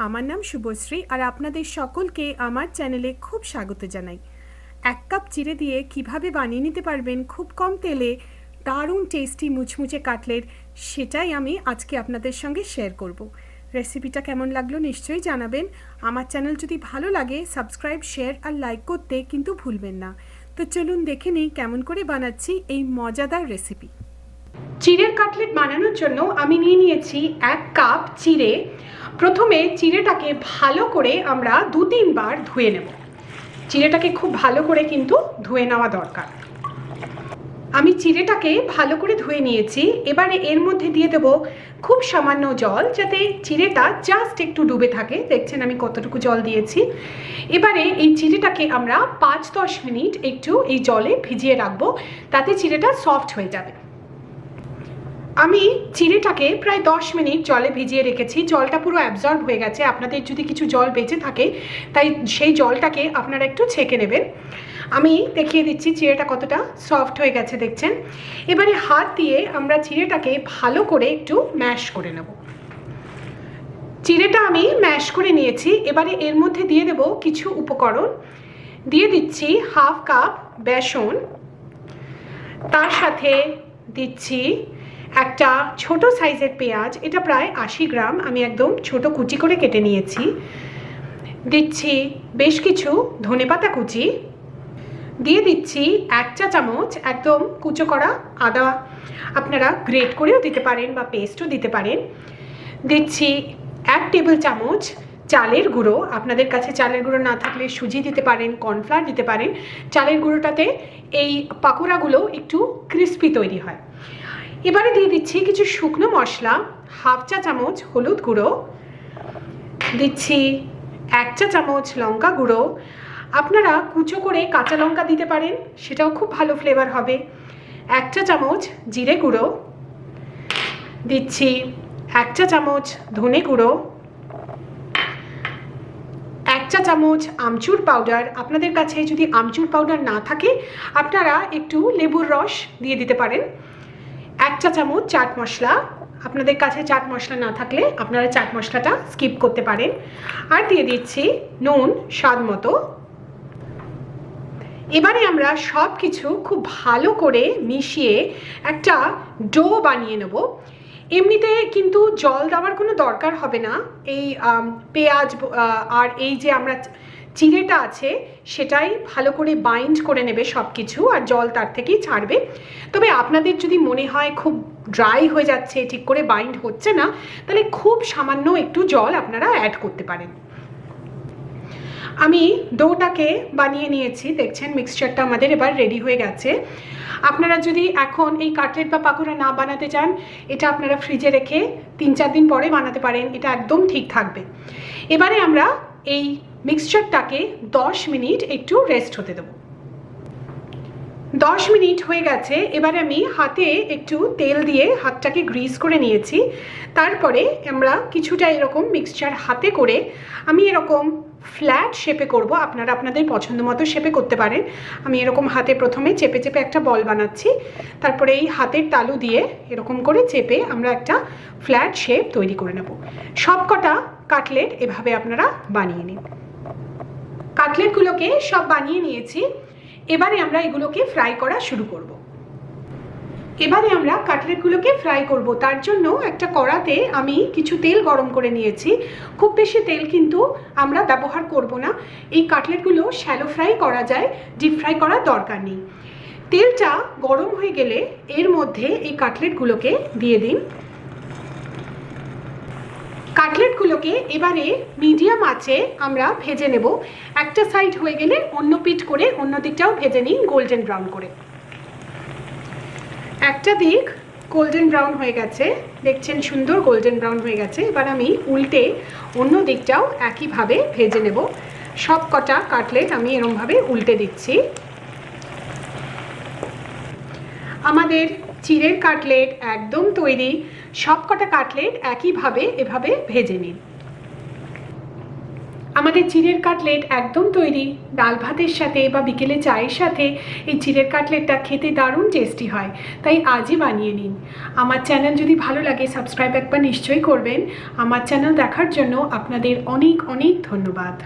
আমার নাম শুভশ্রী আর আপনাদের সকলকে আমার চ্যানেলে খুব স্বাগত জানাই। 1 কাপ চিড়ে দিয়ে কিভাবে বানিয়ে নিতে পারবেন খুব কম তেলে দারুণ টেস্টি মুচমুচে কাটলেট, সেটাই আমি আজকে আপনাদের সঙ্গে শেয়ার করব। রেসিপিটা কেমন লাগলো নিশ্চয়ই জানাবেন। আমার চ্যানেল যদি ভালো লাগে সাবস্ক্রাইব, শেয়ার আর লাইক করতে কিন্তু ভুলবেন না। তো চলুন দেখে নিই কেমন করে বানাচ্ছি এই মজাদার রেসিপি। চিড়ের কাটলেট বানানোর জন্য আমি নিয়ে নিয়েছি 1 কাপ চিড়ে। প্রথমে চিড়েটাকে ভালো করে আমরা 2-3 বার ধুয়ে নেব। চিড়েটাকে খুব ভালো করে কিন্তু ধুয়ে নেওয়া দরকার। আমি চিড়েটাকে ভালো করে ধুয়ে নিয়েছি। এবারে এর মধ্যে দিয়ে দেব খুব সামান্য জল, যাতে চিড়েটা জাস্ট একটু ডুবে থাকে। দেখছেন আমি কতটুকু জল দিয়েছি। এবারে এই চিড়েটাকে আমরা 5-10 মিনিট একটু এই জলে ভিজিয়ে রাখবো, তাতে চিড়েটা সফট হয়ে যাবে। আমি চিড়েটাকে প্রায় 10 মিনিট জলে ভিজিয়ে রেখেছি। জলটা পুরো অ্যাবজর্ব হয়ে গেছে। আপনাদের যদি কিছু জল বেঁচে থাকে তাই সেই জলটাকে আপনারা একটু ছেঁকে নেবেন। আমি দেখিয়ে দিচ্ছি চিড়েটা কতটা সফট হয়ে গেছে, দেখছেন। এবারে হাত দিয়ে আমরা চিড়েটাকে ভালো করে একটু ম্যাশ করে নেব। চিড়েটা আমি ম্যাশ করে নিয়েছি। এবারে এর মধ্যে দিয়ে দেব কিছু উপকরণ। দিয়ে দিচ্ছি 1/2 কাপ বেসন, তার সাথে দিচ্ছি একটা ছোট সাইজের পেঁয়াজ, এটা প্রায় 80 গ্রাম, আমি একদম ছোট কুচি করে কেটে নিয়েছি। দিচ্ছি বেশ কিছু ধনেপাতা কুচি। দিয়ে দিচ্ছি 1 চা চামচ একদম কুচো করা আদা, আপনারা গ্রেট করেও দিতে পারেন বা পেস্টও দিতে পারেন। দিচ্ছি 1 টেবিল চামচ চালের গুঁড়ো। আপনাদের কাছে চালের গুঁড়ো না থাকলে সুজি দিতে পারেন, কর্নফ্লাওয়ার দিতে পারেন। চালের গুঁড়োটাতে এই পাকোড়াগুলো একটু ক্রিস্পি তৈরি হয়। এবারে দিয়ে দিচ্ছি কিছু শুকনো মশলা, 1/2 চা চামচ হলুদ গুঁড়ো, দিচ্ছি 1 চা চামচ লঙ্কা গুঁড়ো। আপনারা কুচো করে কাঁচা লঙ্কা দিতে পারেন, সেটাও খুব ভালো ফ্লেভার হবে। 1 চা চামচ জিরে গুঁড়ো, দিচ্ছি 1 চা চামচ ধনে গুঁড়ো, 1 চা চামচ আমচুর পাউডার। আপনাদের কাছে যদি আমচুর পাউডার না থাকে আপনারা একটু লেবুর রস দিয়ে দিতে পারেন। 1 চা চামচ চাট মশলা। আপনাদের কাছে চাট মশলা না থাকলে আপনারা চাট মশলাটা স্কিপ করতে পারেন। আর দিয়ে দিচ্ছি নুন স্বাদ মতো। এবারে আমরা সব কিছু খুব ভালো করে মিশিয়ে একটা ডো বানিয়ে নেব। এমনিতে কিন্তু জল দেওয়ার কোনো দরকার হবে না। এই পেঁয়াজ আর এই যে আমরা চিড়েটা আছে সেটাই ভালো করে বাইন্ড করে নেবে সব কিছু, আর জল তার থেকেই ছাড়বে। তবে আপনাদের যদি মনে হয় খুব ড্রাই হয়ে যাচ্ছে, ঠিক করে বাইন্ড হচ্ছে না, তাহলে খুব সামান্য একটু জল আপনারা অ্যাড করতে পারেন। আমি ডোটাকে বানিয়ে নিয়েছি, দেখছেন মিক্সচারটা আমাদের এবার রেডি হয়ে গেছে। আপনারা যদি এখন এই কাটলেট বা পাকোড়া না বানাতে চান, এটা আপনারা ফ্রিজে রেখে 3-4 দিন পরে বানাতে পারেন, এটা একদম ঠিক থাকবে। এবারে আমরা এই মিক্সচারটাকে 10 মিনিট একটু রেস্ট হতে দেব। 10 মিনিট হয়ে গেছে। এবারে আমি হাতে একটু তেল দিয়ে হাতটাকে গ্রিস করে নিয়েছি। তারপরে আমরা কিছুটা এরকম মিক্সচার হাতে করে আমি এরকম ফ্ল্যাট শেপে করব। আপনারা আপনাদের পছন্দ মতো শেপে করতে পারেন। আমি এরকম হাতে প্রথমে চেপে চেপে একটা বল বানাচ্ছি, তারপরে এই হাতের তালু দিয়ে এরকম করে চেপে আমরা একটা ফ্ল্যাট শেপ তৈরি করে নেব। সবকটা কাটলেট এভাবে আপনারা বানিয়ে নিন। কাটলেটগুলোকে সব বানিয়ে নিয়েছি। এবারে আমরা এগুলোকে ফ্রাই করা শুরু করব। এবারে আমরা কাটলেটগুলোকে ফ্রাই করব। তার জন্য একটা কড়াতে আমি কিছু তেল গরম করে নিয়েছি। খুব বেশি তেল কিন্তু আমরা ব্যবহার করব না। এই কাটলেটগুলো শ্যালো ফ্রাই করা যায়, ডিপ ফ্রাই করার দরকার নেই। তেলটা গরম হয়ে গেলে এর মধ্যে এই কাটলেটগুলোকে দিয়ে দিন। কাটলেটগুলোকে এবারে মিডিয়াম আঁচে আমরা ভেজে নেব। একটা সাইড হয়ে গেলে অন্য পিঠ করে অন্য দিকটাও ভেজে নিন গোল্ডেন ব্রাউন করে। একটা দিক গোল্ডেন ব্রাউন হয়ে গেছে, দেখছেন সুন্দর গোল্ডেন ব্রাউন হয়ে গেছে। এবার আমি উল্টে অন্য দিকটাও একইভাবে ভেজে নেব। সব কটা কাটলেট আমি এরমভাবে উল্টে দিচ্ছি। আমাদের চিড়ের কাটলেট একদম তৈরি। সব কটা কাটলেট একইভাবে এভাবে ভেজে নিন। আমাদের চিড়ের কাটলেট একদম তৈরি। ডাল ভাতের সাথে বা বিকেলে চায়ের সাথে এই চিড়ের কাটলেটটা খেতে দারুণ টেস্টি হয়, তাই আজই বানিয়ে নিন। আমার চ্যানেল যদি ভালো লাগে সাবস্ক্রাইব একবার নিশ্চয়ই করবেন। আমার চ্যানেল দেখার জন্য আপনাদের অনেক অনেক ধন্যবাদ।